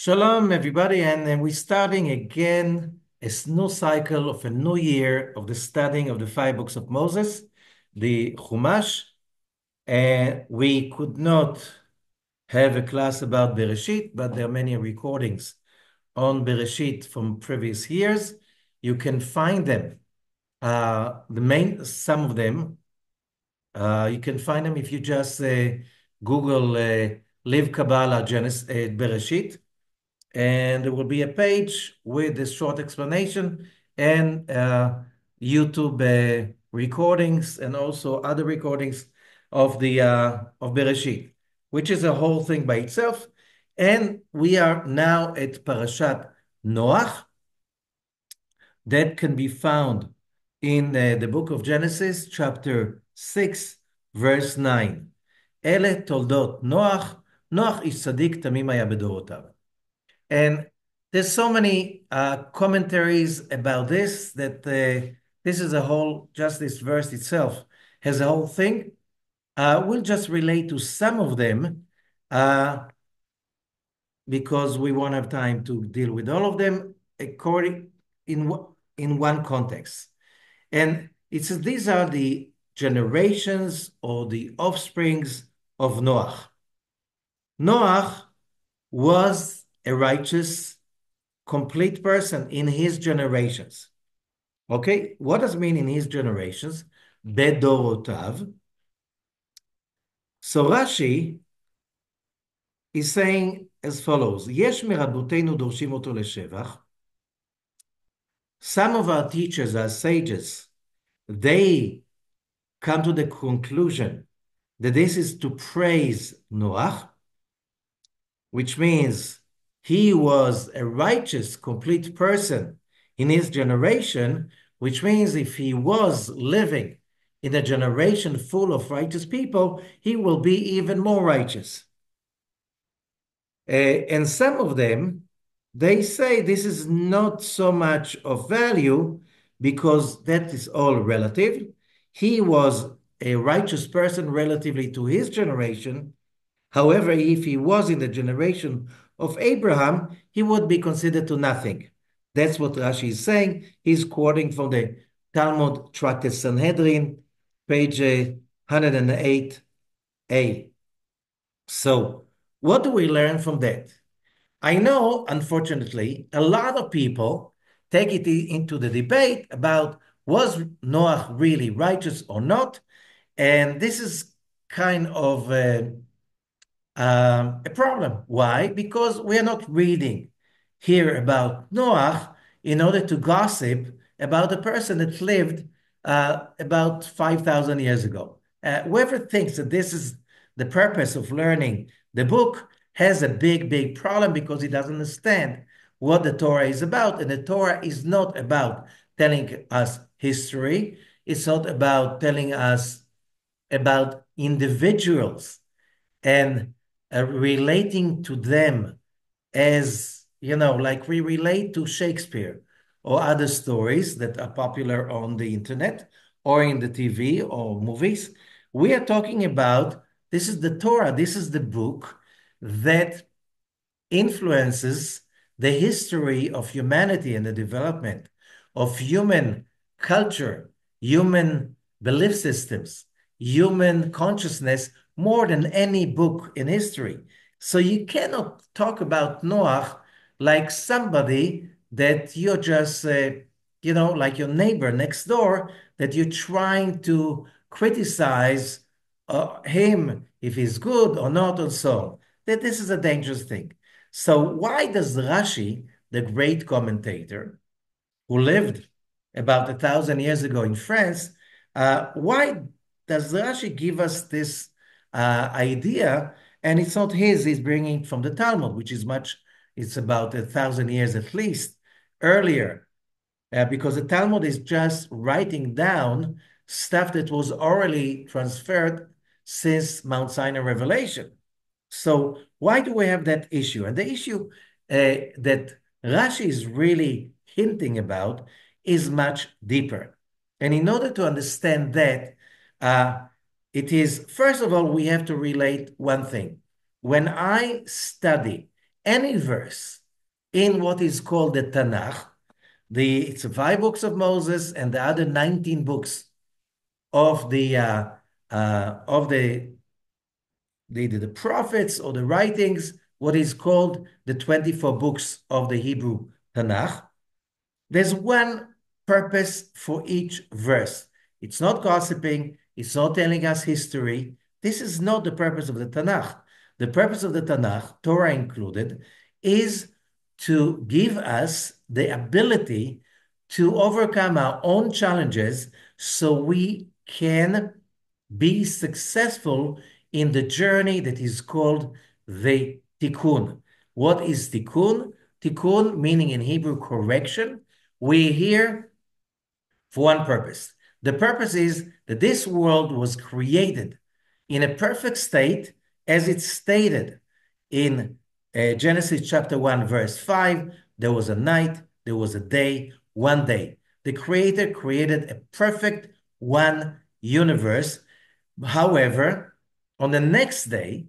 Shalom, everybody, and then we're starting again a new cycle of a new year of the studying of the five books of Moses, the Chumash, and we could not have a class about Bereshit, but there are many recordings on Bereshit from previous years. You can find them, some of them. You can find them if you just Google Live Kabbalah Genesis Bereshit, and there will be a page with this short explanation and YouTube recordings and also other recordings of the of Bereshit, which is a whole thing by itself. And we are now at Parashat Noah. That can be found in the book of Genesis, chapter 6, verse 9. אלה תולדות נוח, נוח איש צדיק תמים היה בדורותיו. And there's so many commentaries about this that this is a whole, just this verse itself has a whole thing. We'll just relate to some of them because we won't have time to deal with all of them according in one context. And it says these are the generations or the offsprings of Noah. Noah was a righteous, complete person in his generations. Okay, what does it mean in his generations? Bedorotav. So Rashi is saying as follows, יש מרבותינו דורשים אותו לשבח. Some of our teachers, our sages, they come to the conclusion that this is to praise Noah, which means he was a righteous, complete person in his generation, which means if he was living in a generation full of righteous people, he will be even more righteous. And some of them, they say this is not so much of value because that is all relative. He was a righteous person relatively to his generation. However, if he was in the generation of Abraham, he would be considered to nothing. That's what Rashi is saying. He's quoting from the Talmud Tractate Sanhedrin, page 108a. So, what do we learn from that? I know, unfortunately, a lot of people take it into the debate about was Noah really righteous or not? And this is kind of a problem. Why? Because we are not reading here about Noah in order to gossip about a person that lived about 5,000 years ago. Whoever thinks that this is the purpose of learning the book has a big, big problem because he doesn't understand what the Torah is about. And the Torah is not about telling us history. It's not about telling us about individuals and relating to them as, like we relate to Shakespeare or other stories that are popular on the internet or in the TV or movies. We are talking about, this is the Torah, this is the book that influences the history of humanity and the development of human culture, human belief systems, human consciousness more than any book in history. So you cannot talk about Noah like somebody that you're just, like your neighbor next door, that you're trying to criticize him if he's good or not, and so on. That this is a dangerous thing. So why does Rashi, the great commentator, who lived about 1,000 years ago in France, why does Rashi give us this idea? And it's not his, he's bringing it from the Talmud, which is it's about 1,000 years at least earlier, because the Talmud is just writing down stuff that was orally transferred since Mount Sinai revelation. So why do we have that issue? And the issue that Rashi is really hinting about is much deeper. And in order to understand that, it is, first of all, we have to relate one thing. When I study any verse in what is called the Tanakh, it's the 5 books of Moses and the other 19 books of the prophets or the writings, what is called the 24 books of the Hebrew Tanakh. There's one purpose for each verse. It's not gossiping. It's not telling us history. This is not the purpose of the Tanakh. The purpose of the Tanakh, Torah included, is to give us the ability to overcome our own challenges so we can be successful in the journey that is called the tikkun. What is tikkun? Tikkun, meaning in Hebrew correction. We're here for one purpose. The purpose is that this world was created in a perfect state, as it's stated in Genesis chapter 1, verse 5. There was a night, there was a day, one day. The Creator created a perfect one universe. However, on the next day,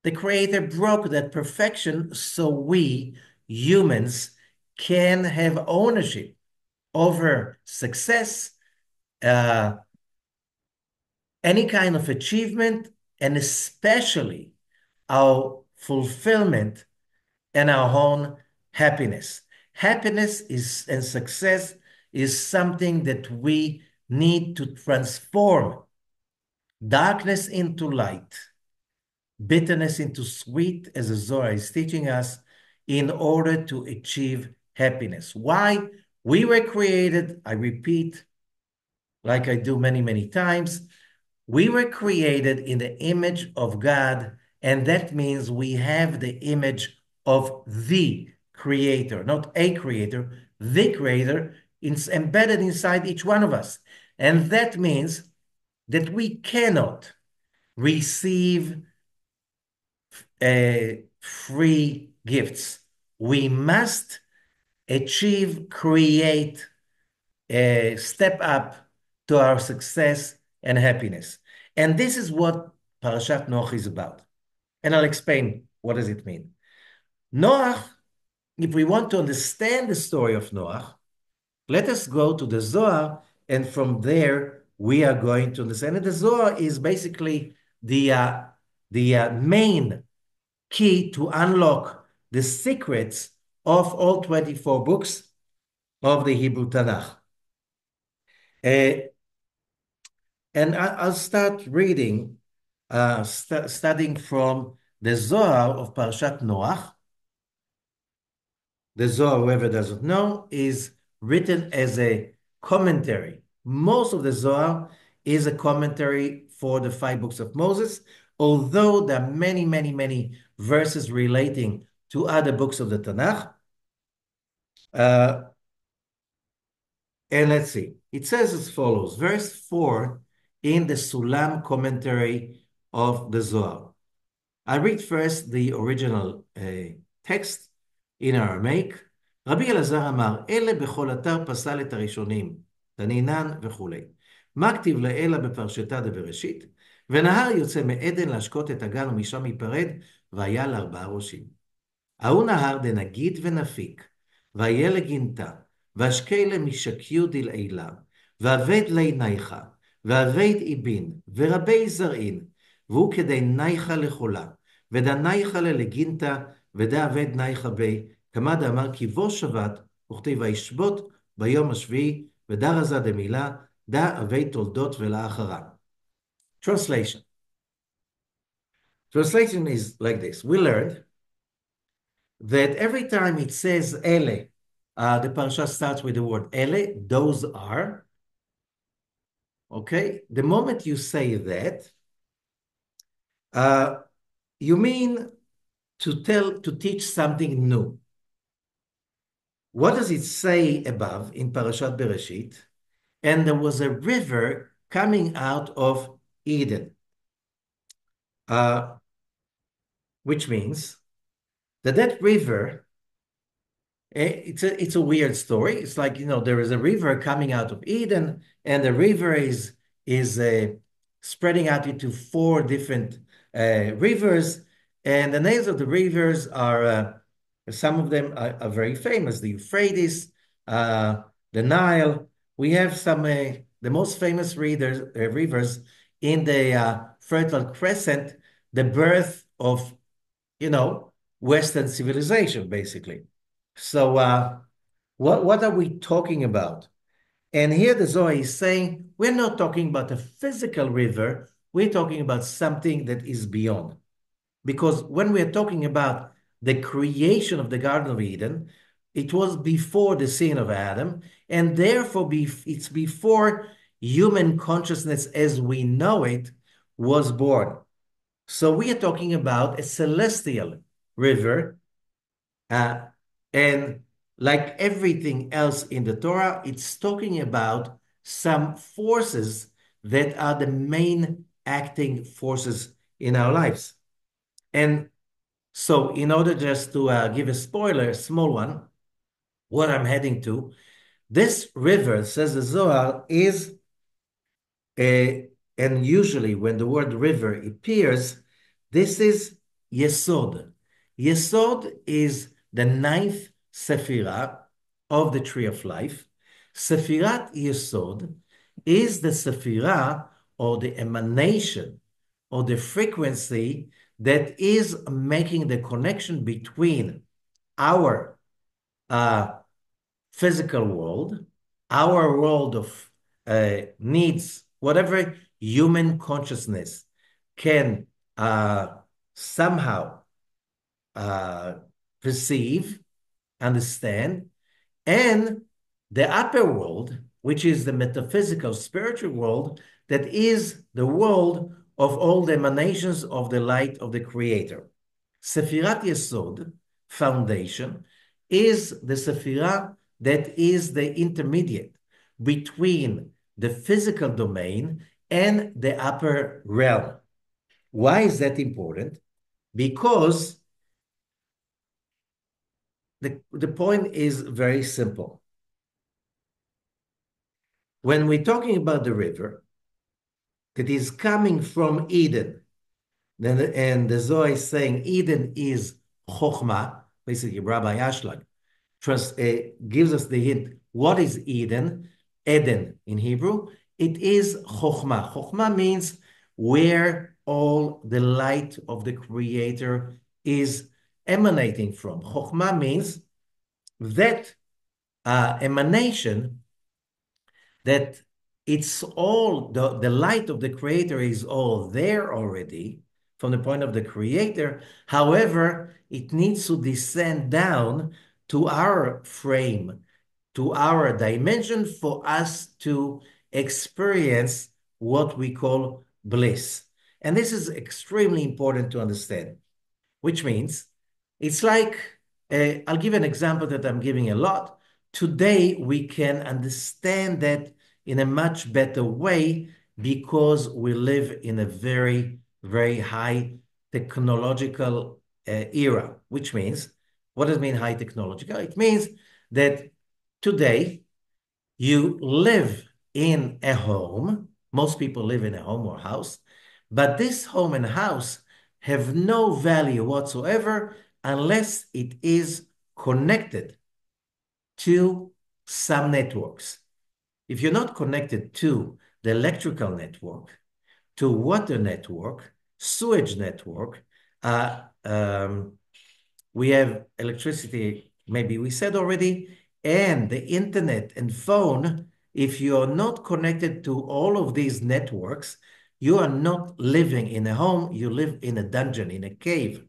the Creator broke that perfection so we humans can have ownership over success, uh, any kind of achievement, and especially our fulfillment and our own happiness. Happiness is and success is something that we need to transform darkness into light, bitterness into sweet, as the Zohar is teaching us, in order to achieve happiness. Why? We were created, I repeat, like I do many, many times, we were created in the image of God, and that means we have the image of the Creator, not a creator, the Creator, it's embedded inside each one of us. And that means that we cannot receive free gifts. We must achieve, create, step up to our success and happiness. And this is what Parashat Noah is about. And I'll explain what does it mean. Noah, if we want to understand the story of Noah, let us go to the Zohar, and from there we are going to understand it. The Zohar is basically the main key to unlock the secrets of all 24 books of the Hebrew Tanakh. And I'll start reading, studying from the Zohar of Parshat Noah. The Zohar, whoever doesn't know, is written as a commentary. Most of the Zohar is a commentary for the 5 books of Moses, although there are many, many, many verses relating to other books of the Tanakh. And let's see. It says as follows, verse 4 in the Sulam commentary of the Zohar. I read first the original text in Aramaic. רבי אלעזר אמר, אלה בכל אתר פסל את הראשונים, תנינן וכולי. מה כתיב לאלה בפרשתה דבראשית? ונהר יוצא מעדן להשקות את הגן ומשם ייפרד, והיה ל4 ראשים. ההוא נהר דנגיד ונפיק, והיה לגינתה, והשקי למשקיו דלעילה, ועבד לי נייחה, ועבד איבין, ורבי זרעין, והוא כדי נייחה לחולה, ודה נייחה ללגינתה, ודה עבד נייחה בי, כמה דאמר כי בו שבת, וכתיב וישבות ביום השביעי, ודה רזה דמילה, דה עבד תולדות ולאחרה. Translation. Translation is like this. We learned that every time it says ele, the parasha starts with the word ele, those are. Okay, the moment you say that, you mean to teach something new. What does it say above in Parashat Bereshit? And there was a river coming out of Eden, which means that river, it's a weird story. It's like, there is a river coming out of Eden, and the river is spreading out into 4 different rivers, And the names of the rivers are, some of them are very famous, the Euphrates, uh, the Nile. We have the most famous rivers in the Fertile Crescent, the birth of, you know, Western civilization, basically. So, what are we talking about? And here the Zohar is saying we're not talking about a physical river, we're talking about something that is beyond. Because when we're talking about the creation of the Garden of Eden, it was before the sin of Adam, and therefore it's before human consciousness as we know it was born. So we are talking about a celestial river, uh, and like everything else in the Torah, it's talking about some forces that are the main acting forces in our lives. And so, in order just to give a spoiler, a small one, what I'm heading to, this river, says the Zohar, is a, and usually when the word river appears, this is Yesod. Yesod is the ninth Sephirah of the Tree of Life. Sephirat Yesod is the Sephirah or the emanation or the frequency that is making the connection between our uh, physical world, our world of needs, whatever human consciousness can somehow uh, perceive, understand, and the upper world, which is the metaphysical spiritual world, that is the world of all the emanations of the light of the Creator. Sefirat Yesod, foundation, is the Sephirah that is the intermediate between the physical domain and the upper realm. Why is that important? Because the point is very simple. When we're talking about the river that is coming from Eden, and the Zohar is saying Eden is Chokhmah, basically Rabbi Ashlag, gives us the hint. What is Eden? Eden in Hebrew. It is Chokhmah. Chokhmah means where all the light of the Creator is emanating from. Chokhmah means that emanation, that it's all the light of the creator is all there already from the point of the creator. However, it needs to descend down to our frame, to our dimension for us to experience what we call bliss. And this is extremely important to understand, which means it's like, I'll give an example that I'm giving a lot. Today, we can understand that in a much better way because we live in a very, very high technological era, which means, what does it mean high technological? It means that today you live in a home. Most people live in a home or house, but this home and house have no value whatsoever unless it is connected to some networks. If you're not connected to the electrical network, to water network, sewage network, we have electricity, maybe we said already, and the internet and phone. If you're not connected to all of these networks, you are not living in a home, you live in a dungeon, in a cave.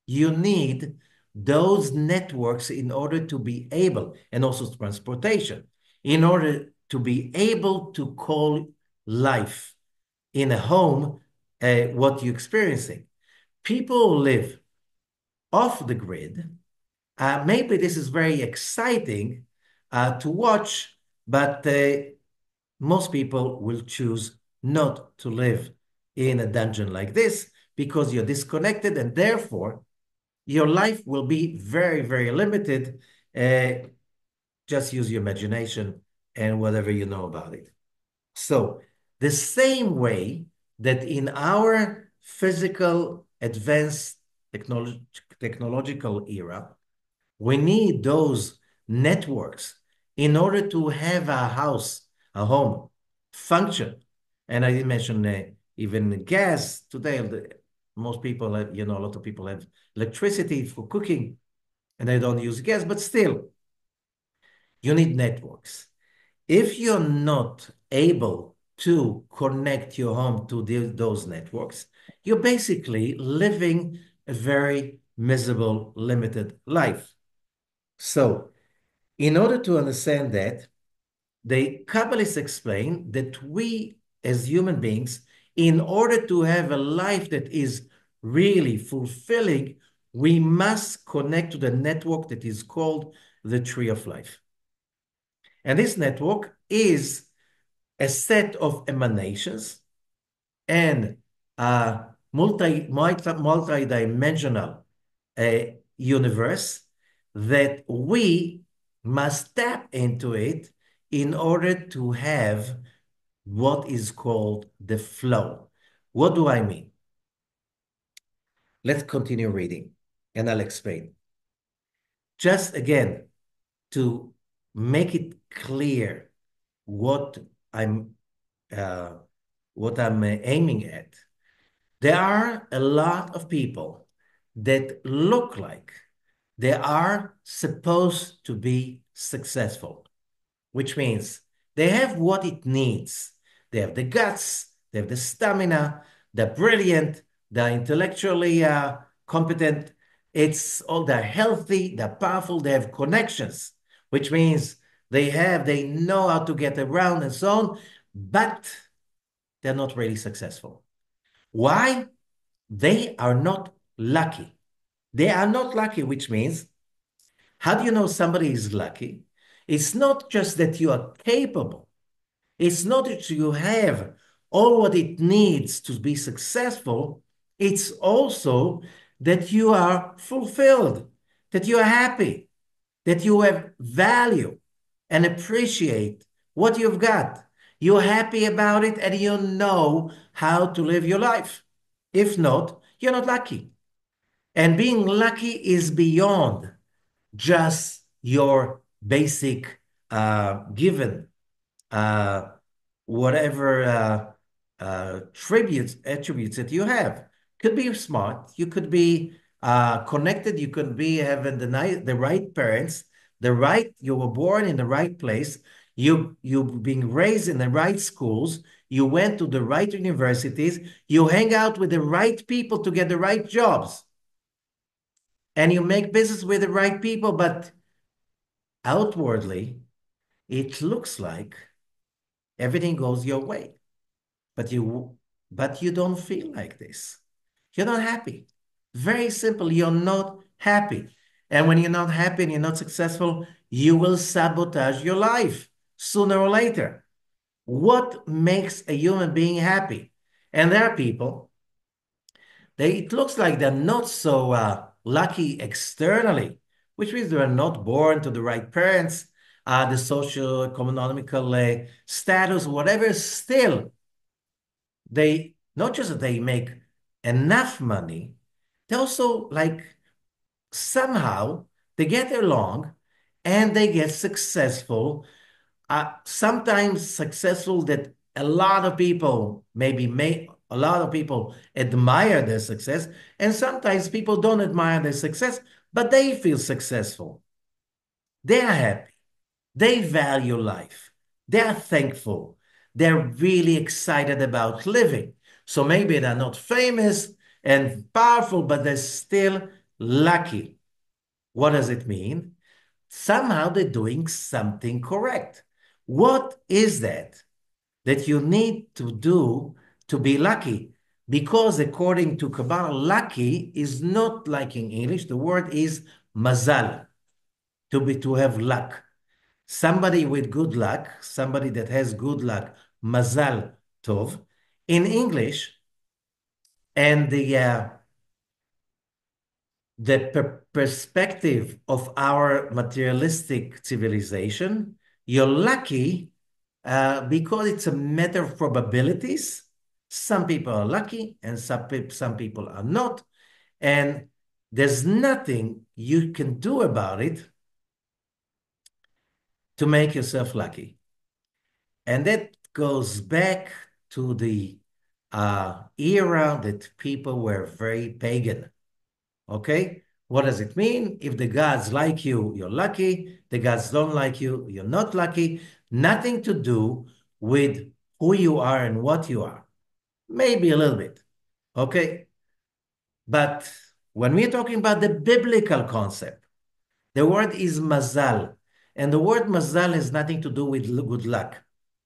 You need those networks in order to be able, and also transportation, in order to be able to call life in a home what you're experiencing. People live off the grid. Maybe this is very exciting to watch, but most people will choose not to live in a dungeon like this because you're disconnected, and therefore your life will be very, very limited. Just use your imagination and whatever you know about it. So, the same way that in our physical advanced technolog technological era, we need those networks in order to have a house, a home, function. And I didn't mention even gas today. Most people have, a lot of people have electricity for cooking and they don't use gas, but still, you need networks. If you're not able to connect your home to those networks, you're basically living a very miserable, limited life. So, in order to understand that, the Kabbalists explain that we, as human beings, in order to have a life that is really fulfilling, we must connect to the network that is called the tree of life. And this network is a set of emanations and a multi-dimensional universe that we must tap into it in order to have what is called the flow. What do I mean? Let's continue reading and I'll explain. Just again, to make it clear what I'm uh, aiming at. There are a lot of people that look like they are supposed to be successful, which means they have what it needs. They have the guts, they have the stamina, they're brilliant, they're intellectually competent. They're healthy, they're powerful, they have connections, which means they know how to get around and so on, but they're not really successful. Why? They are not lucky. They are not lucky, which means, how do you know somebody is lucky? It's not just that you are capable. It's not that you have all what it needs to be successful. It's also that you are fulfilled, that you are happy, that you have value and appreciate what you've got. You're happy about it and you know how to live your life. If not, you're not lucky. And being lucky is beyond just your basic given, uh, whatever attributes that you have. Could be smart, you could be connected, you could be having the right parents, you were born in the right place, you being raised in the right schools, you went to the right universities, you hang out with the right people to get the right jobs, and you make business with the right people, but outwardly, it looks like everything goes your way. But you don't feel like this. You're not happy. Very simple. You're not happy. And when you're not happy and you're not successful, you will sabotage your life sooner or later. What makes a human being happy? And there are people, it looks like they're not so lucky externally, which means they're not born to the right parents, the social, economical status, whatever. Still, they not just that they make enough money, they also like somehow they get along and they get successful. Sometimes successful that a lot of people maybe may a lot of people admire their success, and sometimes people don't admire their success, but they feel successful. They are happy. They value life. They're thankful. They're really excited about living. So maybe they're not famous and powerful, but they're still lucky. What does it mean? Somehow they're doing something correct. What is that you need to do to be lucky? Because according to Kabbalah, lucky is not like in English. The word is mazal, to have luck. Somebody with good luck, somebody that has good luck, mazal tov, in English, and the perspective of our materialistic civilization, you're lucky because it's a matter of probabilities. Some people are lucky and some people are not. And There's nothing you can do about it to make yourself lucky. And that goes back to the era that people were very pagan. Okay? What does it mean? If the gods like you, you're lucky. The gods don't like you, you're not lucky. Nothing to do with who you are and what you are. Maybe a little bit. Okay? But when we're talking about the biblical concept, the word is mazal. And the word mazal has nothing to do with good luck.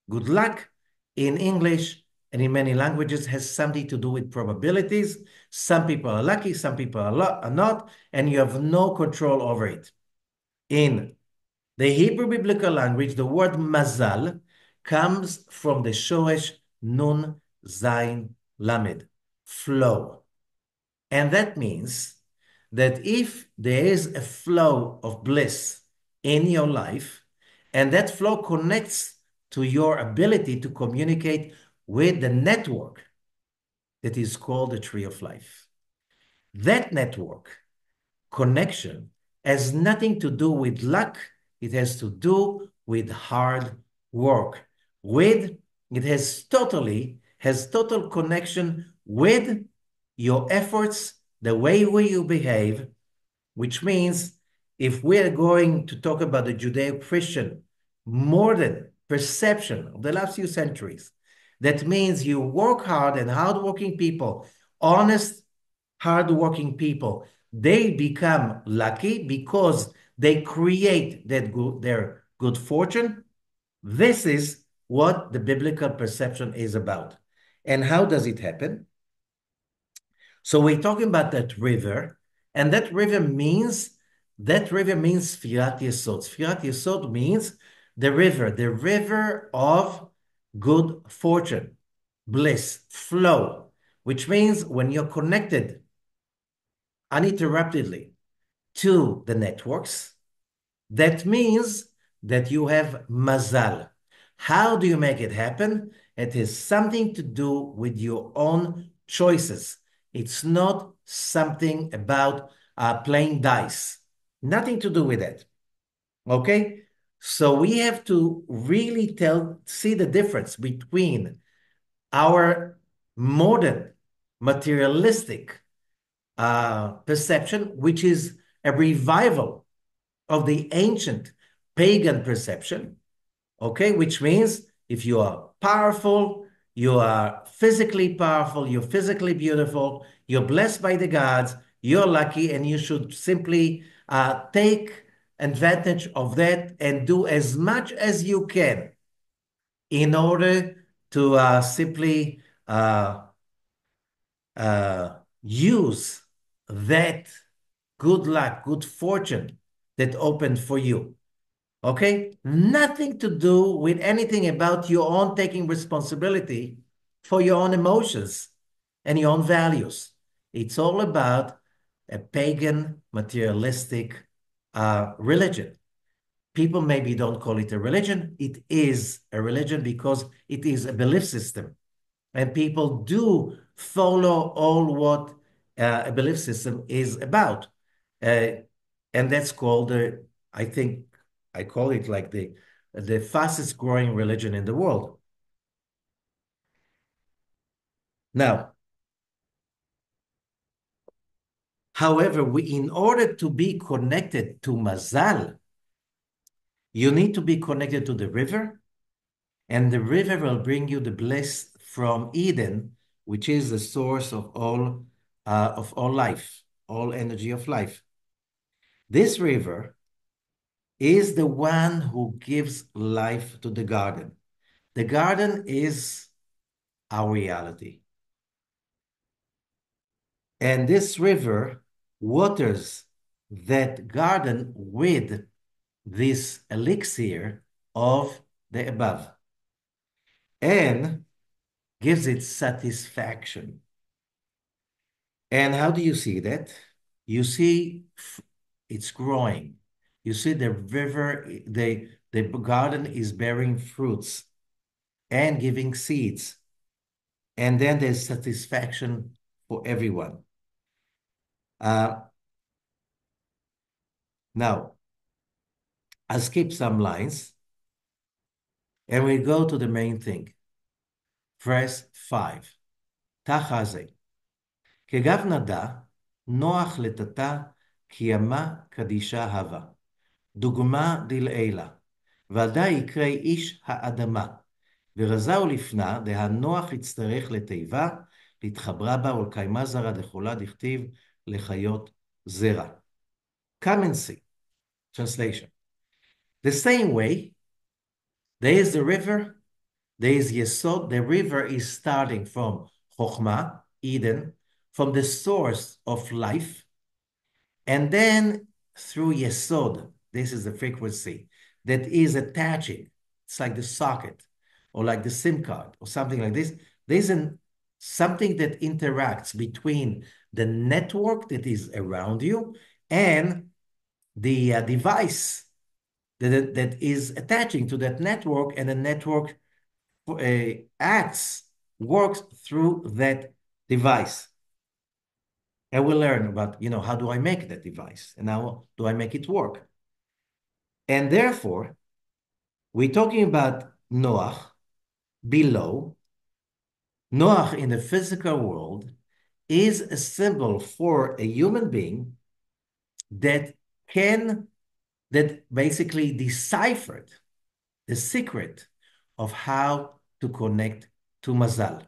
Good luck in English and in many languages has something to do with probabilities. Some people are lucky, some people are not, and you have no control over it. In the Hebrew biblical language, the word mazal comes from the shoresh nun zayin lamed, flow. And that means that if there is a flow of bliss in your life, and that flow connects to your ability to communicate with the network that is called the tree of life. That network connection has nothing to do with luck. It has to do with hard work. With it has total connection with your efforts, the way you behave, which means if we are going to talk about the Judeo-Christian modern perception of the last few centuries, that means you work hard and hardworking people, honest, hardworking people, they become lucky because they create their good fortune. This is what the biblical perception is about. And how does it happen? So we're talking about that river, and that river means Sfirat Yesod. Sfirat Yesod means the river of good fortune, bliss, flow, which means when you're connected uninterruptedly to the networks, that means that you have mazal. How do you make it happen? It has something to do with your own choices. It's not something about playing dice. Nothing to do with that. Okay? So we have to really see the difference between our modern materialistic perception, which is a revival of the ancient pagan perception, okay, which means if you are powerful, you are physically powerful, you're physically beautiful, you're blessed by the gods, you're lucky, and you should simply take advantage of that and do as much as you can in order to simply use that good luck, good fortune that opened for you. Okay? Nothing to do with anything about your own taking responsibility for your own emotions and your own values. It's all about a pagan, materialistic religion. People maybe don't call it a religion. It is a religion because it is a belief system. And people do follow all what a belief system is about. Uh, and that's called, I think, I call it like the fastest growing religion in the world. Now, however, in order to be connected to Mazal, you need to be connected to the river, and the river will bring you the bliss from Eden, which is the source of all life, all energy of life. This river is the one who gives life to the garden. The garden is our reality. And this river waters that garden with this elixir of the above and gives it satisfaction. And how do you see that? You see it's growing. You see the river, the garden is bearing fruits and giving seeds. And then there's satisfaction for everyone. Now, I'll skip some lines and we go to the main thing. Verse 5. תחזה, כגב נדע, נוח לטאטא, כי ימה קדישה הווה. דוגמה דלעילה, ודאי יקרא איש האדמה, ורזהו לפנה, דהנוח יצטרך לתיבה, להתחברה בה ולקיימה זרה דחולה דכתיב לחיות זרע. Come and see. Translation. The same way, there is the river, there is Yesod. The river is starting from Chokhmah, Eden, from the source of life, and then through Yesod, this is the frequency that is attaching. It's like the socket or like the SIM card or something like this. There's something that interacts between the network that is around you and the device that is attaching to that network, and the network works through that device. And we'll learn about, how do I make that device? And how do I make it work? And therefore, we're talking about Noah below. Noah in the physical world is a symbol for a human being that basically deciphered the secret of how to connect to Mazal.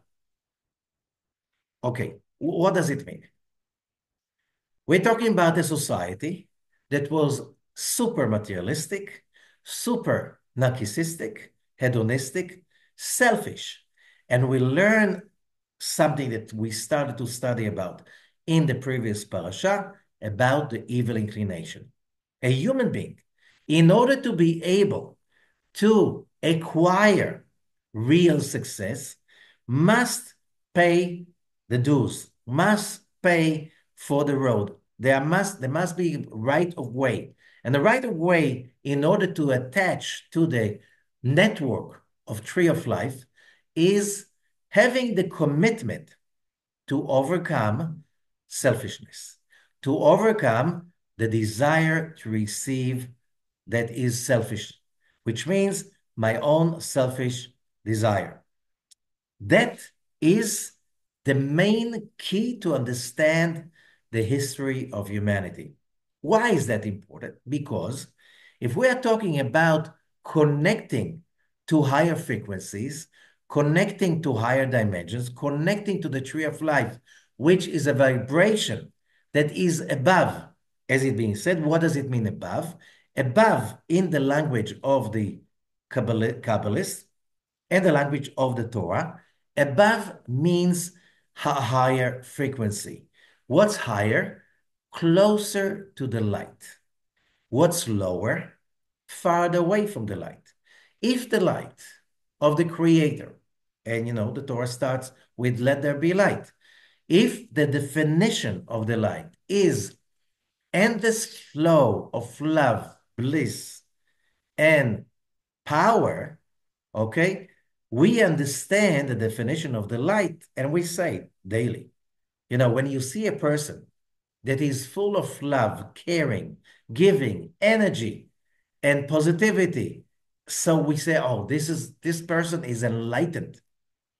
Okay, what does it mean? We're talking about a society that was super materialistic, super narcissistic, hedonistic, selfish. And we learn something that we started to study about in the previous parasha about the evil inclination. A human being, in order to be able to acquire real success, must pay the dues, must pay for the road. There must be right of way. And the right of way, in order to attach to the network of Tree of Life, is having the commitment to overcome selfishness, to overcome the desire to receive that is selfish, which means my own selfish desire. That is the main key to understand the history of humanity. Why is that important? Because if we are talking about connecting to higher frequencies, connecting to higher dimensions, connecting to the tree of life, which is a vibration that is above, as it being said, what does it mean above? Above, in the language of the Kabbalists and the language of the Torah, above means a higher frequency. What's higher? Closer to the light. What's lower? Farther away from the light. If the light of the Creator, and the Torah starts with let there be light. If the definition of the light is endless flow of love, bliss, and power, okay, we understand the definition of the light and we say daily. When you see a person that is full of love, caring, giving, energy, and positivity, so we say, oh, this person is enlightened.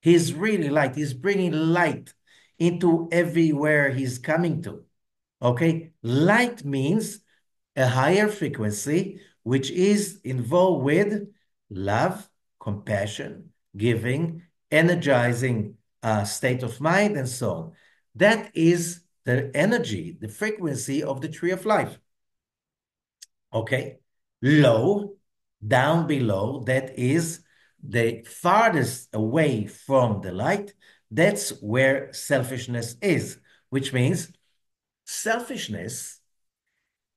He's really light. He's bringing light into everywhere he's coming to. Okay? Light means a higher frequency, which is involved with love, compassion, giving, energizing state of mind, and so on. That is the energy, the frequency of the tree of life. Okay? Low, down below, that is the farthest away from the light. That's where selfishness is, which means selfishness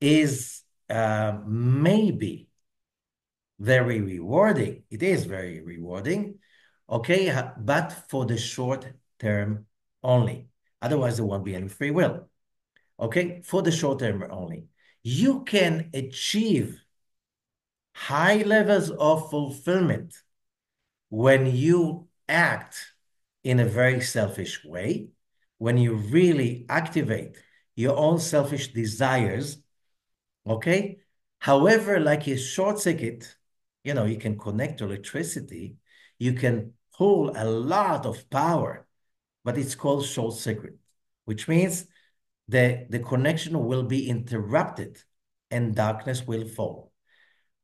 is maybe very rewarding. It is very rewarding, okay, but for the short term only. Otherwise, there won't be any free will. Okay, for the short term only. You can achieve high levels of fulfillment when you act in a very selfish way, when you really activate your own selfish desires, Okay? However, like a short circuit, you can connect to electricity, you can pull a lot of power, but it's called short circuit, which means the connection will be interrupted and darkness will fall.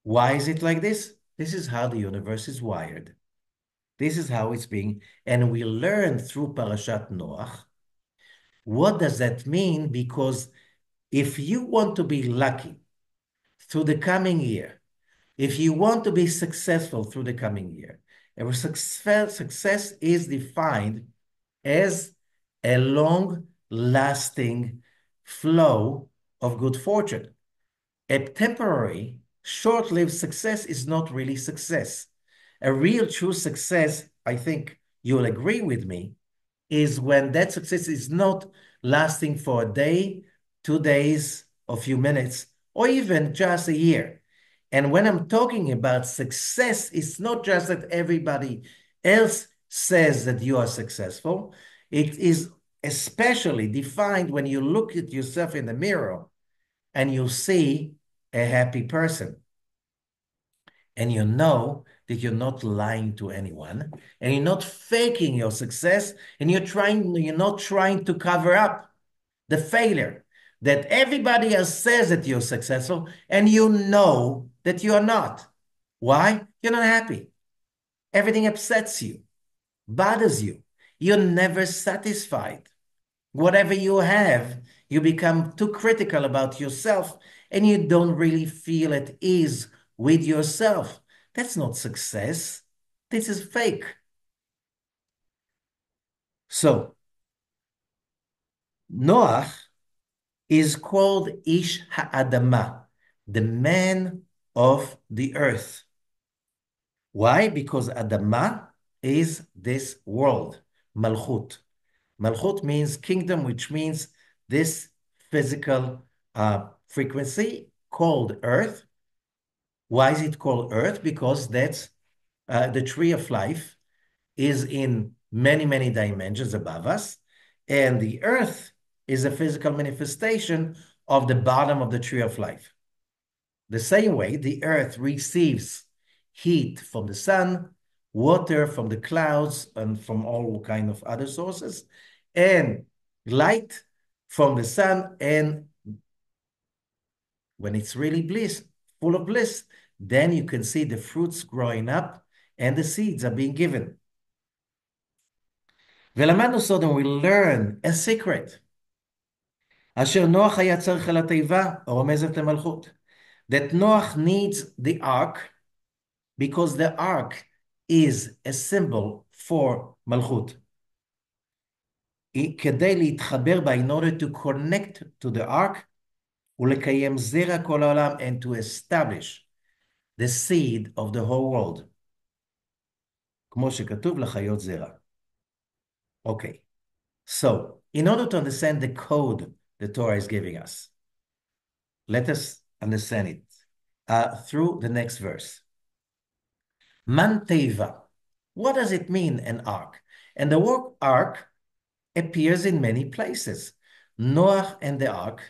Why is it like this? This is how the universe is wired. This is how it's being, and we learn through Parashat Noah. What does that mean? Because if you want to be lucky through the coming year, if you want to be successful through the coming year, our success is defined as a long-lasting flow of good fortune. A temporary, short-lived success is not really success. A real true success, I think you'll agree with me, is when that success is not lasting for a day, 2 days, a few minutes, or even just a year. And when I'm talking about success, it's not just that everybody else says that you are successful. It is especially defined when you look at yourself in the mirror and you see a happy person. And you know that you're not lying to anyone and you're not faking your success and you're not trying to cover up the failure that everybody else says that you're successful and you know that you are not. Why? You're not happy. Everything upsets you, bothers you. You're never satisfied. Whatever you have, you become too critical about yourself and you don't really feel at ease with yourself. That's not success. This is fake. So, Noah is called Ish Ha'adama, the man of the earth. Why? Because Adama is this world, Malchut. Malchut means kingdom, which means this physical frequency called earth. Why is it called earth? Because that's the tree of life is in many, many dimensions above us. And the earth is a physical manifestation of the bottom of the tree of life. The same way the earth receives heat from the sun, water from the clouds, and from all kind of other sources, and light from the sun. And when it's really bliss, full of bliss, then you can see the fruits growing up and the seeds are being given. ולמדנו סוד, and we learn a secret. אשר נוח היה צריך על התיבה, הרומזת למלכות. That Noach needs the ark because the ark is a symbol for מלכות. כדי להתחבר בה, in order to connect to the ark, ולקיים זרע כל העולם, and to establish the seed of the whole world. כמו שכתוב לחיות זרע. Okay. So, in order to understand the code the Torah is giving us, let us understand it through the next verse. Man teva. What does it mean, an ark? And the word ark appears in many places. Noah and the ark.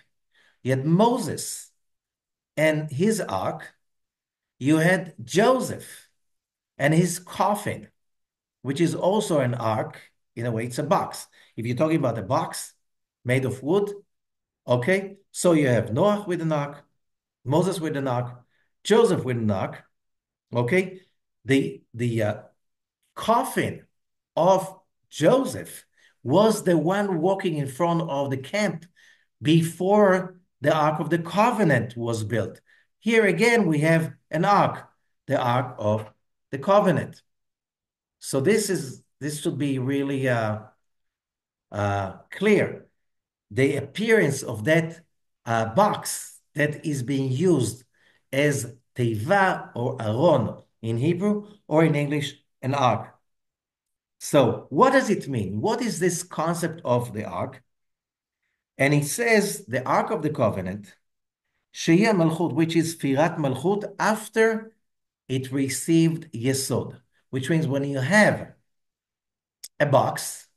Yet Moses and his ark. You had Joseph and his coffin, which is also an ark. In a way, it's a box. If you're talking about a box made of wood, okay, so you have Noah with an ark, Moses with an ark, Joseph with an ark, okay? The coffin of Joseph was the one walking in front of the camp before the Ark of the Covenant was built. Here again, we have an ark, the Ark of the Covenant. So this should be really clear. The appearance of that box that is being used as teiva or aron in Hebrew, or in English, an ark. So what does it mean? What is this concept of the ark? And it says the Ark of the Covenant, Sheyeh Malchut, which is Firat Malchut, after it received Yesod, which means when you have a box,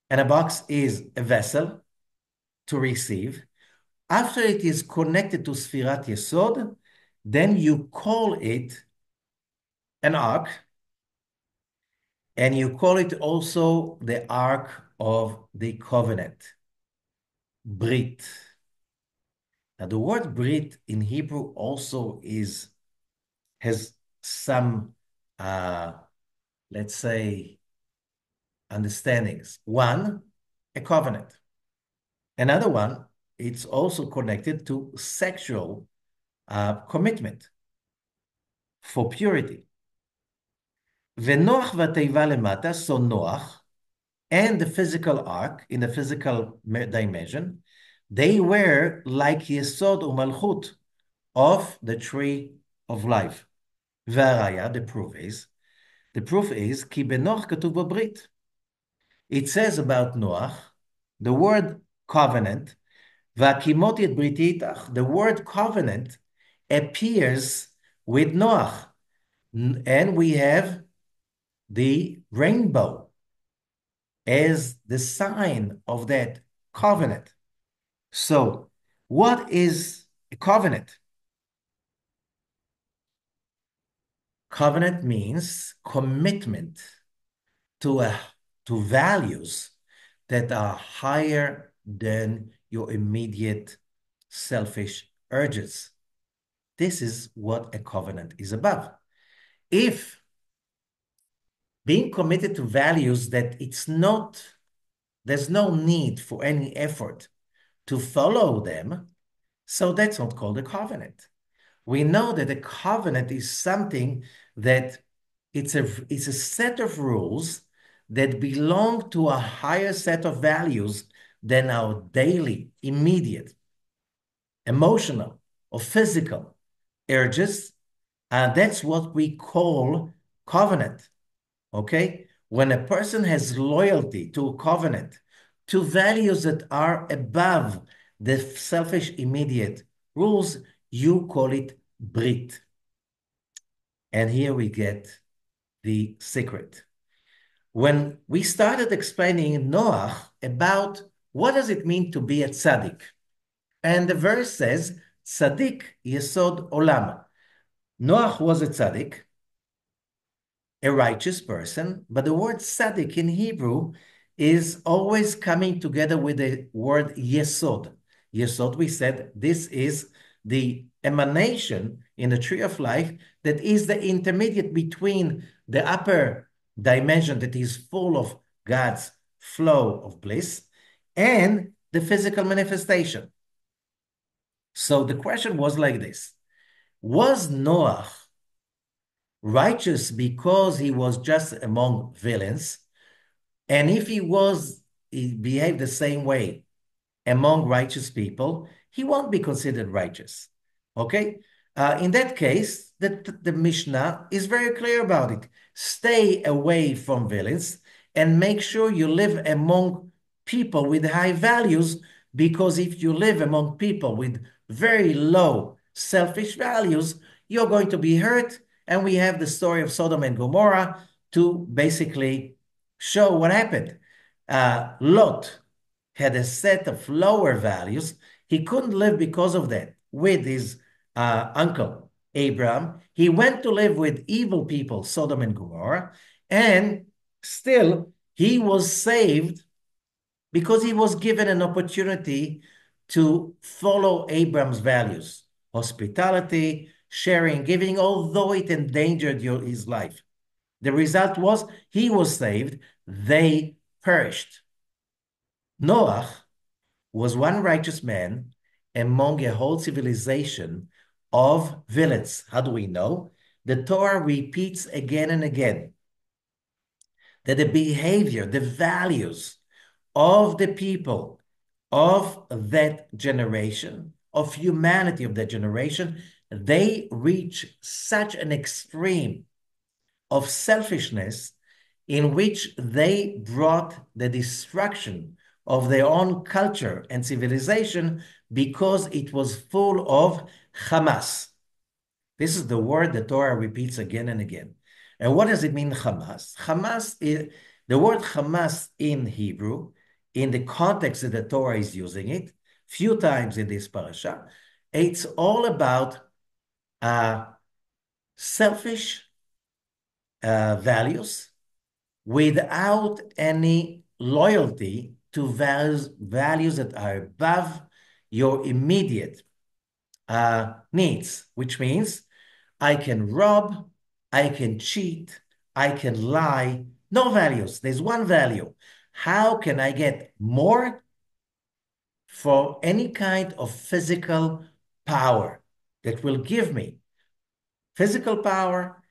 and a box is a vessel to receive, After it is connected to Sfirat Yesod, then you call it an ark, and you call it also the Ark of the Covenant, Brit. Now, the word Brit in Hebrew also has some, uh, let's say, understandings. One, a covenant. Another one, it's also connected to sexual commitment for purity. ונוח והתיבה למטה, so Noach, and the physical ark in the physical dimension, they were like Yesod umalchut of the tree of life. והראיה, the proof is, כי בנוח כתוב בברית. It says about Noach, the word covenant, והקימותי את בריתי איתך, the word covenant appears with Noach. And we have the rainbow as the sign of that covenant. So, what is a covenant? Covenant means commitment to values that are higher than your immediate selfish urges. This is what a covenant is about. If being committed to values that there's no need for any effort to follow them, so that's not called a covenant. We know that a covenant is something that it's a set of rules that belong to a higher set of values than our daily, immediate, emotional, or physical urges. And that's what we call covenant. Okay? When a person has loyalty to a covenant, to values that are above the selfish immediate rules, you call it Brit. And here we get the secret. When we started explaining Noach about what does it mean to be a tzaddik, and the verse says, Tzaddik Yesod Olam. Noach was a tzaddik, a righteous person, but the word tzaddik in Hebrew is always coming together with the word yesod. Yesod, we said, this is the emanation in the tree of life that is the intermediate between the upper dimension that is full of God's flow of bliss and the physical manifestation. So the question was like this: was Noah righteous because he was just among villains? And if he behaved the same way among righteous people, he won't be considered righteous. Okay? In that case, the Mishnah is very clear about it. Stay away from villains and make sure you live among people with high values, because if you live among people with very low selfish values, you're going to be hurt. And we have the story of Sodom and Gomorrah to basically show what happened. Lot had a set of lower values. He couldn't live because of that with his uncle Abraham. He went to live with evil people, Sodom and Gomorrah, and still he was saved because he was given an opportunity to follow Abraham's values: hospitality, sharing, giving, although it endangered his life. The result was he was saved, they perished. Noah was one righteous man among a whole civilization of villains. How do we know? The Torah repeats again and again that the behavior, the values of the people of that generation, of humanity of that generation, they reach such an extreme of selfishness in which they brought the destruction of their own culture and civilization because it was full of Hamas. This is the word the Torah repeats again and again. And what does it mean, Hamas? Hamas is the word Hamas in Hebrew, in the context that the Torah is using it, few times in this parasha. It's all about uh, selfish values without any loyalty to values that are above your immediate needs, which means I can rob, I can cheat, I can lie. No values. There's one value. How can I get more for any kind of physical power that will give me physical power,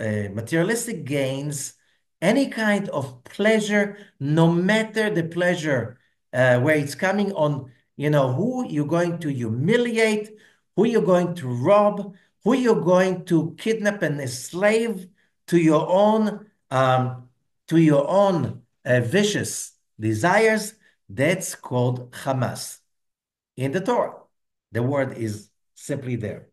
materialistic gains, any kind of pleasure, no matter the pleasure where it's coming on, who you're going to humiliate, who you're going to rob, who you're going to kidnap and enslave to your own vicious desires. That's called Hamas in the Torah. The word is simply there.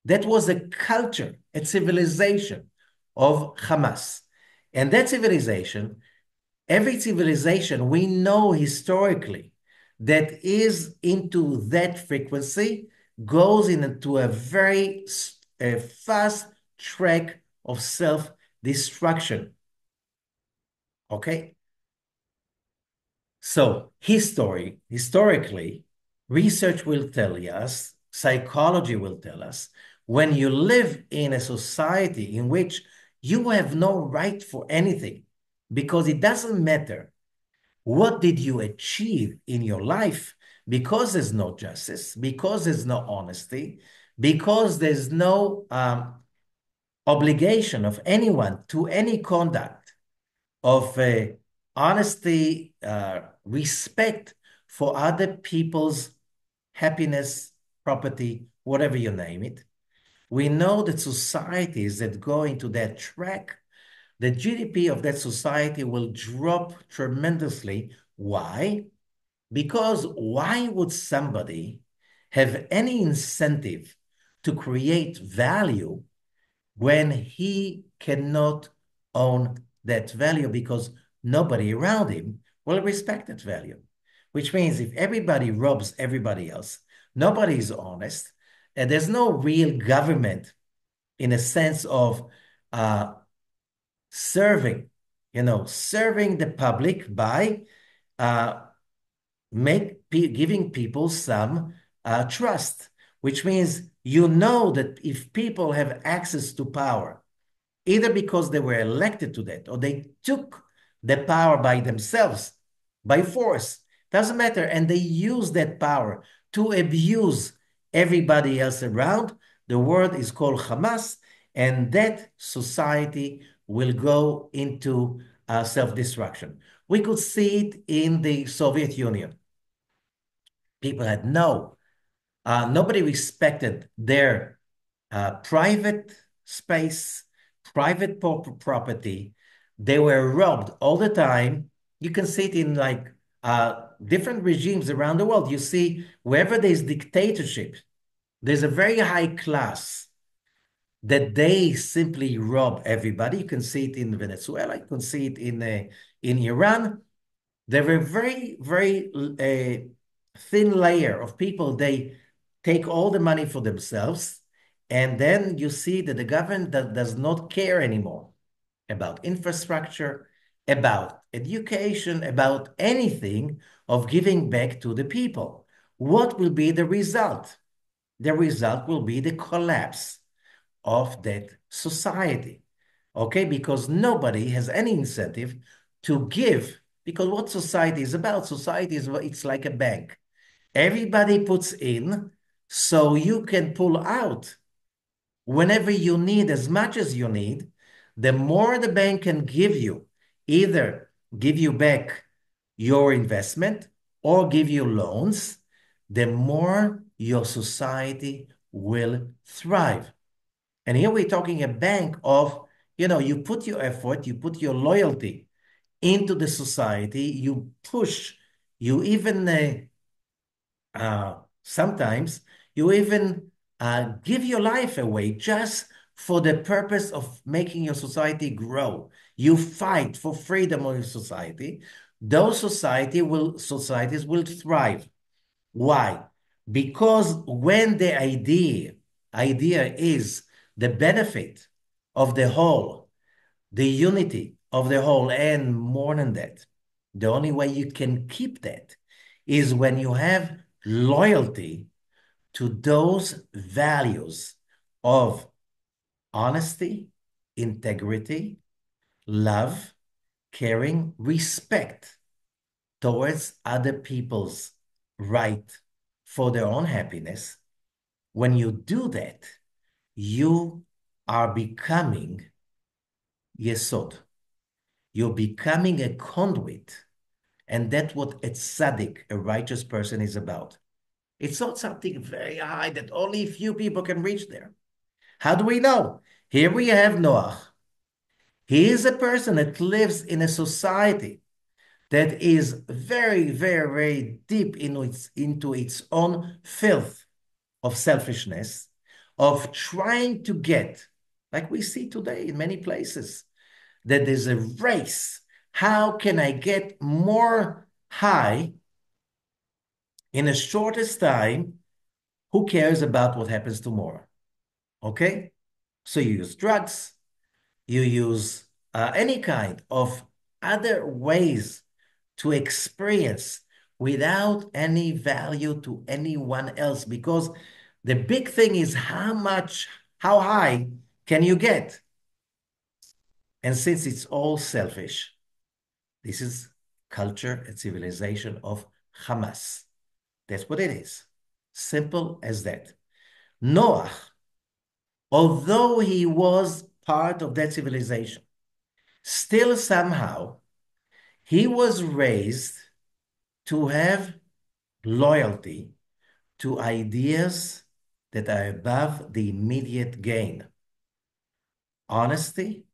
That was a culture, a civilization of Hamas. And that civilization, every civilization we know historically that is into that frequency goes into a very fast track of self-destruction. Okay? So historically, research will tell us, psychology will tell us, when you live in a society in which you have no right for anything, because it doesn't matter what did you achieve in your life, because there's no justice, because there's no honesty, because there's no obligation of anyone to any conduct of honesty, respect for other people's happiness, property, whatever you name it. We know that societies that go into that track, the GDP of that society will drop tremendously. Why? Because why would somebody have any incentive to create value when he cannot own that value, because nobody around him will respect that value? Which means if everybody robs everybody else, nobody is honest, and there's no real government in a sense of uh, serving, serving the public by uh, giving people some trust, which means that if people have access to power, either because they were elected to that or they took the power by themselves, by force, doesn't matter, and they use that power to abuse everybody else around, the word is called Hamas, and that society will go into self-destruction. We could see it in the Soviet Union. People had nobody respected their private space, private property. They were robbed all the time. You can see it in like different regimes around the world. You see, wherever there's dictatorship, there's a very high class that they simply rob everybody. You can see it in Venezuela. You can see it in Iran. There were very, very thin layer of people. They take all the money for themselves. And then you see that the government does not care anymore about infrastructure, about education, about anything of giving back to the people. What will be the result? The result will be the collapse of that society. Okay, because nobody has any incentive to give, because what society is about, society is, it's like a bank. Everybody puts in so you can pull out whenever you need, as much as you need. The more the bank can give you, either give you back your investment or give you loans, the more your society will thrive. And here we're talking a bank of, you put your effort, you put your loyalty into the society, you push, you even sometimes you even give your life away just for the purpose of making your society grow. You fight for freedom of your society. Those societies will thrive. Why? Because when the idea is the benefit of the whole, the unity of the whole, and more than that, the only way you can keep that is when you have loyalty to those values of honesty, integrity, love, caring, respect towards other people's right for their own happiness. When you do that, you are becoming Yesod. You're becoming a conduit. And that's what a tzaddik, a righteous person, is about. It's not something very high that only a few people can reach there. How do we know? Here we have Noach. He is a person that lives in a society that is very, very, very deep into its own filth of selfishness, of trying to get, like we see today in many places, that there's a race. How can I get more high in the shortest time? Who cares about what happens tomorrow? Okay? So you use drugs, you use any kind of other ways to experience without any value to anyone else, because the big thing is how high can you get? And since it's all selfish, this is culture and civilization of Hamas. That's what it is. Simple as that. Noah, although he was part of that civilization, still somehow he was raised to have loyalty to ideas that are above the immediate gain. Honesty,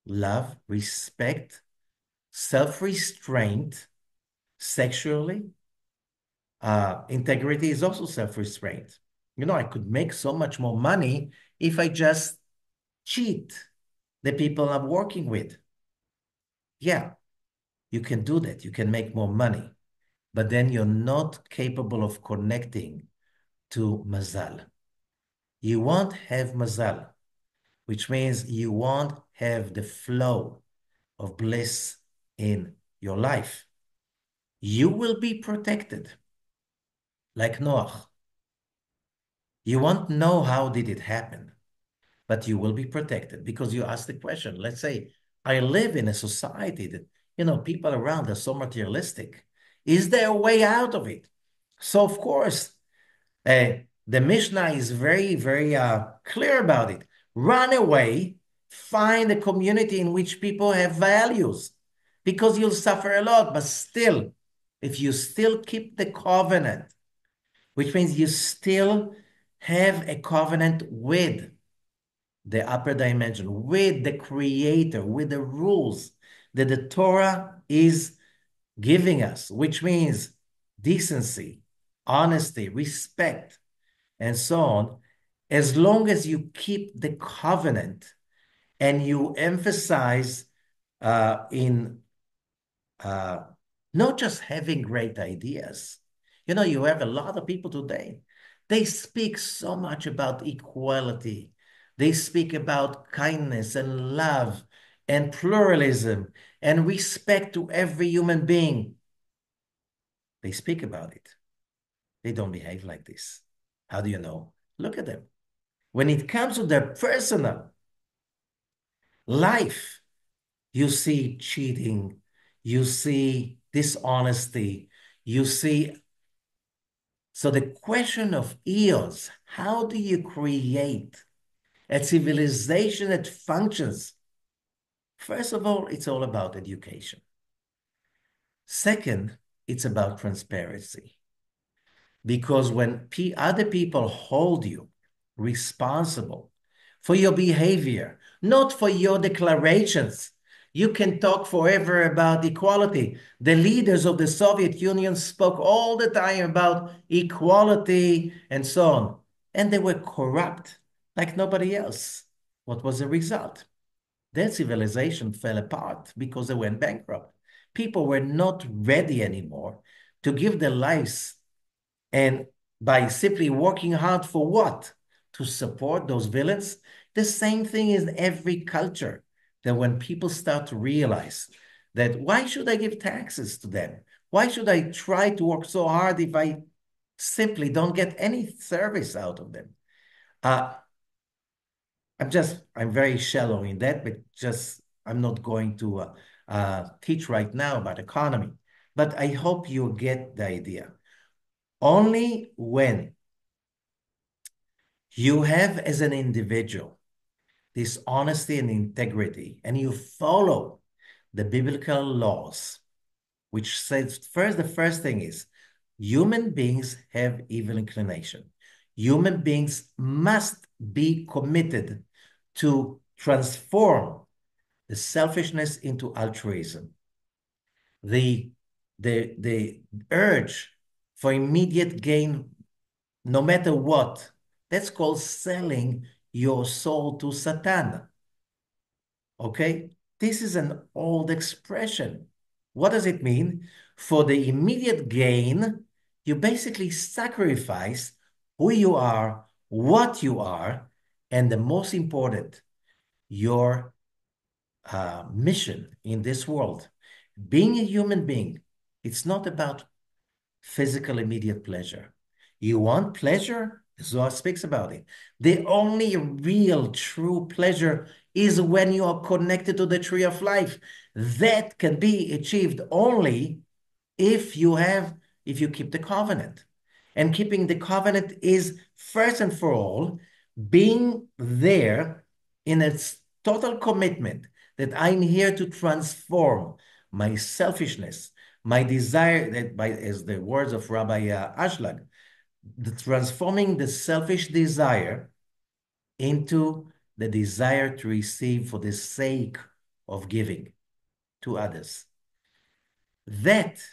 love, respect, self-restraint sexually. Integrity is also self-restraint. I could make so much more money if I just cheat the people I'm working with. Yeah, you can do that. You can make more money, but then you're not capable of connecting to mazal. You won't have mazal, which means you won't have the flow of bliss in your life. You will be protected, like Noah. You won't know how did it happen, but you will be protected because you ask the question. Let's say I live in a society that, people around are so materialistic. Is there a way out of it? So, of course, the Mishnah is very, very clear about it. Run away, find a community in which people have values, because you'll suffer a lot. But still, if you still keep the covenant, which means you still have a covenant with the upper dimension, with the Creator, with the rules that the Torah is giving us, which means decency, honesty, respect, and so on, as long as you keep the covenant and you emphasize in uh, not just having great ideas. You have a lot of people today. They speak so much about equality. They speak about kindness and love and pluralism and respect to every human being. They speak about it. They don't behave like this. How do you know? Look at them. When it comes to their personal life, you see cheating, you see dishonesty, you see. So the question of eons, how do you create a civilization that functions? First of all, it's all about education. Second, it's about transparency. Because when other people hold you responsible for your behavior, not for your declarations. You can talk forever about equality. The leaders of the Soviet Union spoke all the time about equality and so on. And they were corrupt like nobody else. What was the result? Their civilization fell apart because they went bankrupt. People were not ready anymore to give their lives And by simply working hard for what? To support those villains. The same thing in every culture, that when people start to realize that why should I give taxes to them? Why should I try to work so hard if I simply don't get any service out of them? Uh, I'm very shallow in that, but just I'm not going to teach right now about economy. But I hope you get the idea. Only when you have, as an individual, this honesty and integrity, and you follow the biblical laws, which says first, the first thing is human beings have evil inclination. Human beings must be committed to transform the selfishness into altruism. The, the urge for immediate gain, no matter what, that's called selling your soul to Satan. Okay? This is an old expression. What does it mean? For the immediate gain, you basically sacrifice who you are, what you are, and the most important, your mission in this world. Being a human being, it's not about physical immediate pleasure. You want pleasure? Zohar speaks about it. The only real true pleasure is when you are connected to the tree of life. That can be achieved only if you have, if you keep the covenant. And keeping the covenant is first and for all being there in its total commitment that I'm here to transform my selfishness, my desire, that by as the words of Rabbi Ashlag, transforming the selfish desire into the desire to receive for the sake of giving to others. That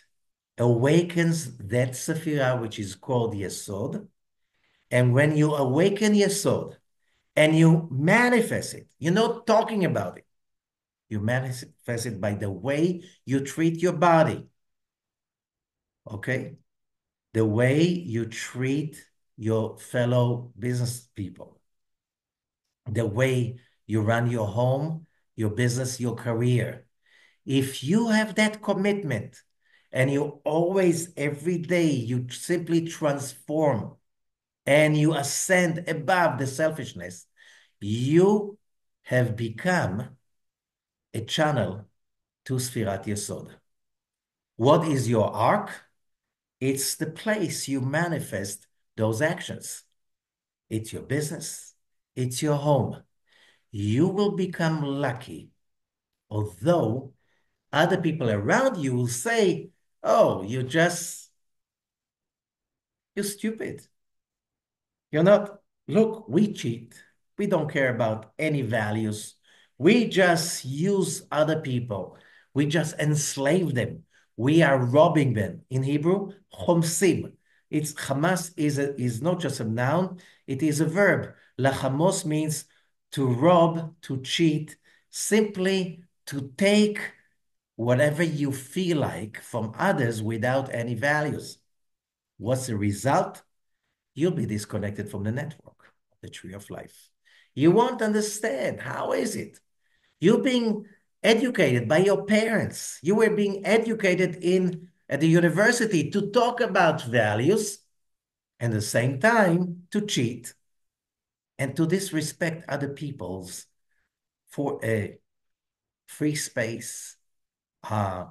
awakens that Sephirah, which is called Yesod. And when you awaken Yesod and you manifest it, you're not talking about it. You manifest it by the way you treat your body. Okay? The way you treat your fellow business people, the way you run your home, your business, your career. If you have that commitment and you always, every day, you simply transform and you ascend above the selfishness, you have become a channel to Sfirat Yesod. What is your ark? It's the place you manifest those actions. It's your business. It's your home. You will become lucky, although other people around you will say, oh, you're stupid. You're not, look, we cheat. We don't care about any values. We just use other people. We just enslave them. We are robbing them. In Hebrew, chomsim. It's Hamas is not just a noun, it is a verb. Lachamos means to rob, to cheat, simply to take whatever you feel like from others without any values. What's the result? You'll be disconnected from the network, the tree of life. You won't understand. How is it? You're being educated by your parents. You were being educated in at the university to talk about values and at the same time to cheat and to disrespect other people's for a free space, uh,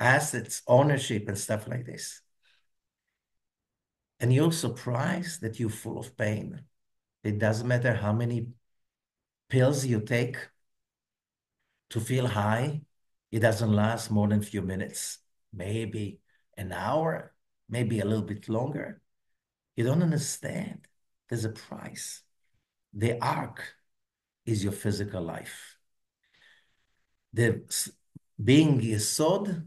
assets, ownership, and stuff like this. And you're surprised that you're full of pain. It doesn't matter how many pills you take to feel high. It doesn't last more than a few minutes, maybe an hour, maybe a little bit longer. You don't understand. There's a price. The ark is your physical life. The being Yesod,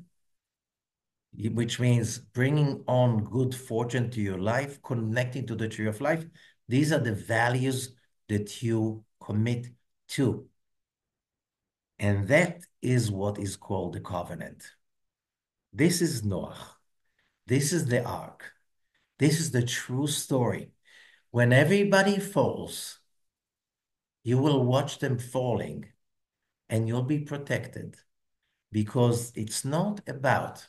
which means bringing on good fortune to your life, connecting to the tree of life. These are the values that you commit to. And that is what is called the covenant. This is Noah. This is the ark. This is the true story. When everybody falls, you will watch them falling and you'll be protected because it's not about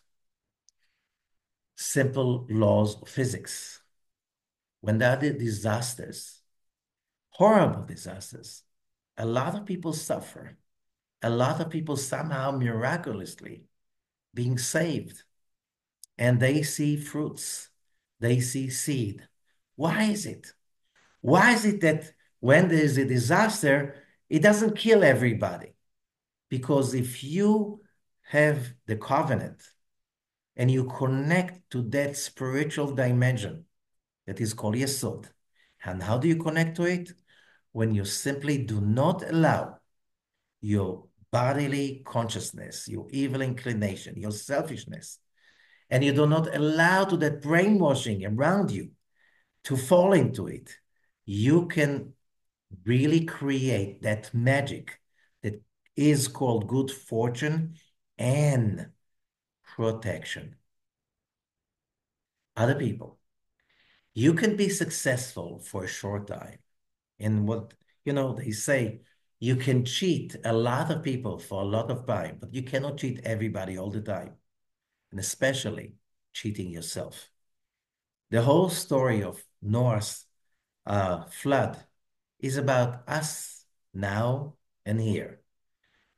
simple laws of physics. When there are disasters, horrible disasters, a lot of people suffer. A lot of people somehow miraculously being saved and they see fruits, they see seed. Why is it? Why is it that when there's a disaster, it doesn't kill everybody? Because if you have the covenant and you connect to that spiritual dimension that is called Yesod, and how do you connect to it? When you simply do not allow your bodily consciousness, your evil inclination, your selfishness, and you do not allow to that brainwashing around you to fall into it, you can really create that magic that is called good fortune and protection. Other people, you can be successful for a short time. In what, they say you can cheat a lot of people for a lot of time, but you cannot cheat everybody all the time, and especially cheating yourself. The whole story of Noah's flood is about us now and here.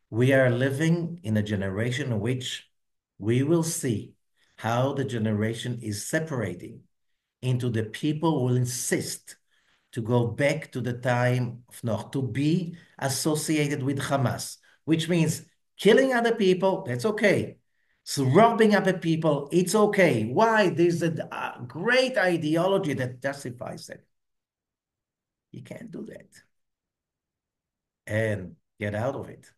We are living in a generation in which we will see how the generation is separating into the people who will insist to go back to the time of Noah, to be associated with Hamas, which means killing other people, that's okay. So robbing other people, it's okay. Why? There's a great ideology that justifies it. You can't do that and get out of it.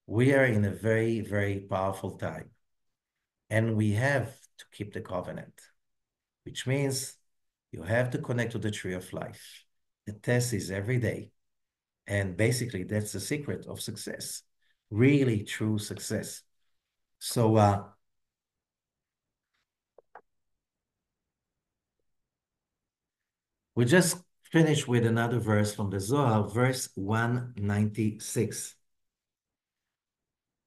We are in a very, very powerful time, and we have to keep the covenant, which means you have to connect to the tree of life. The test is every day. And basically, that's the secret of success, really true success. So we just finished with another verse from the Zohar, verse 196.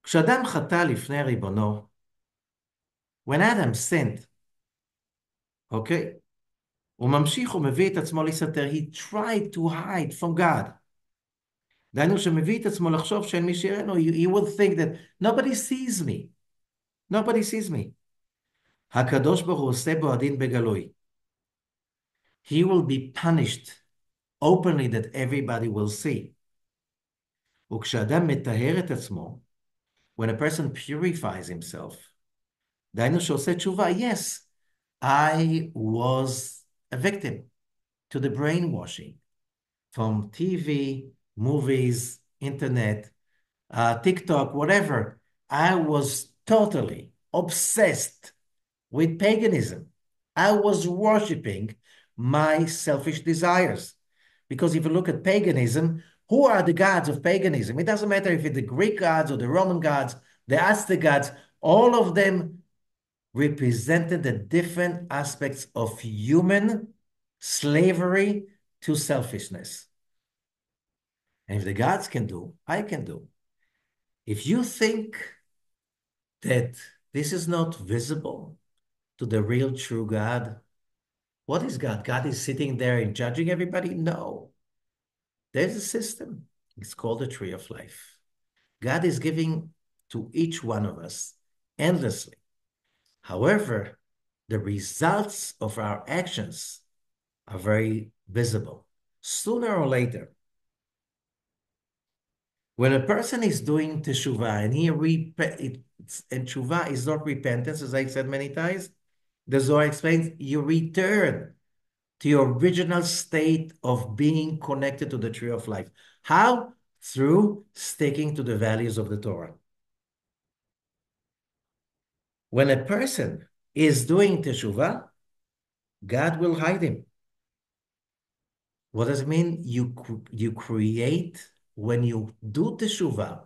כשאדם חטא לפני ריבונו, when Adam sinned, okay, הוא ממשיך ומביא את עצמו להסתתר, he tried to hide from God. דהיינו שמביא את עצמו לחשוב שאין מי שיראינו, he will think that nobody sees me. Nobody sees me. הקדוש ברוך הוא עושה בו הדין בגלוי. He will be punished openly that everybody will see. וכשאדם מטהר את עצמו, when a person purifies himself, דהיינו שעושה תשובה, yes, I was a victim to the brainwashing from TV, movies, internet, TikTok, whatever. I was totally obsessed with paganism. I was worshiping my selfish desires. Because if you look at paganism, who are the gods of paganism? It doesn't matter if it's the Greek gods or the Roman gods, the Aztec gods, all of them represented the different aspects of human slavery to selfishness. And if the gods can do, I can do. If you think that this is not visible to the real true God, what is God? God is sitting there and judging everybody? No. There's a system. It's called the tree of life. God is giving to each one of us endlessly. However, the results of our actions are very visible. Sooner or later, when a person is doing teshuvah and and teshuvah is not repentance, as I said many times, the Zohar explains you return to your original state of being connected to the tree of life. How? Through sticking to the values of the Torah. When a person is doing teshuvah, God will hide him. What does it mean? You create, when you do teshuvah,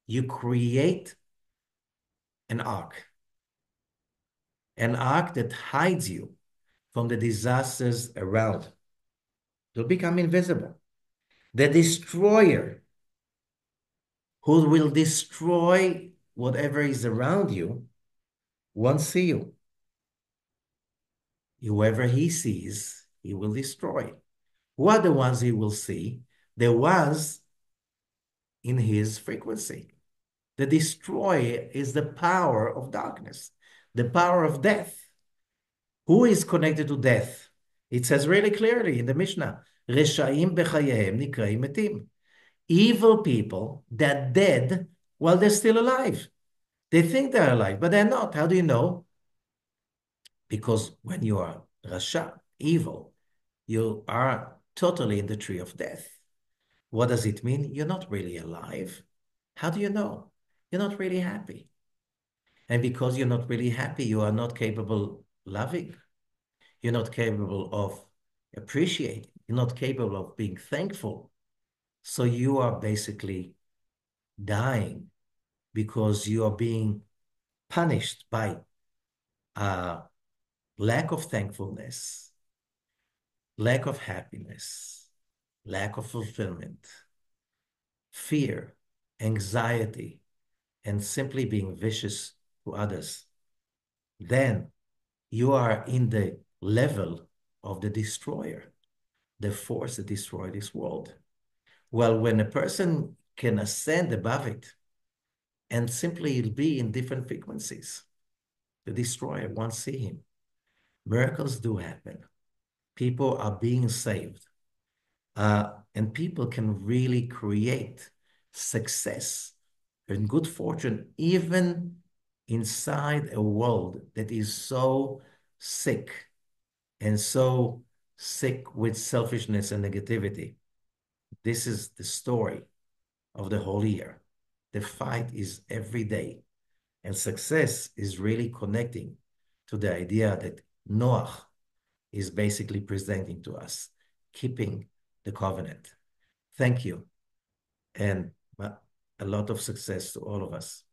you create an ark that hides you from the disasters around. They'll become invisible. The destroyer who will destroy whatever is around you won't see you. Whoever he sees, he will destroy. Who are the ones he will see? The ones in his frequency. The destroyer is the power of darkness, the power of death. Who is connected to death? It says really clearly in the Mishnah, Reshaim bechayehem nikraim metim. Evil people that dead while they're still alive. They think they're alive, but they're not. How do you know? Because when you are Rasha, evil, you are totally in the tree of death. What does it mean? You're not really alive. How do you know? You're not really happy. And because you're not really happy, you are not capable loving. You're not capable of appreciating. You're not capable of being thankful. So you are basically dying because you are being punished by lack of thankfulness, lack of happiness, lack of fulfillment, fear, anxiety, and simply being vicious to others. Then you are in the level of the destroyer, the force that destroyed this world. Well, when a person can ascend above it and simply be in different frequencies, the destroyer won't see him. Miracles do happen. People are being saved. And people can really create success and good fortune even inside a world that is so sick and so sick with selfishness and negativity. This is the story of the whole year. The fight is every day. And success is really connecting to the idea that Noah is basically presenting to us, keeping the covenant. Thank you. And a lot of success to all of us.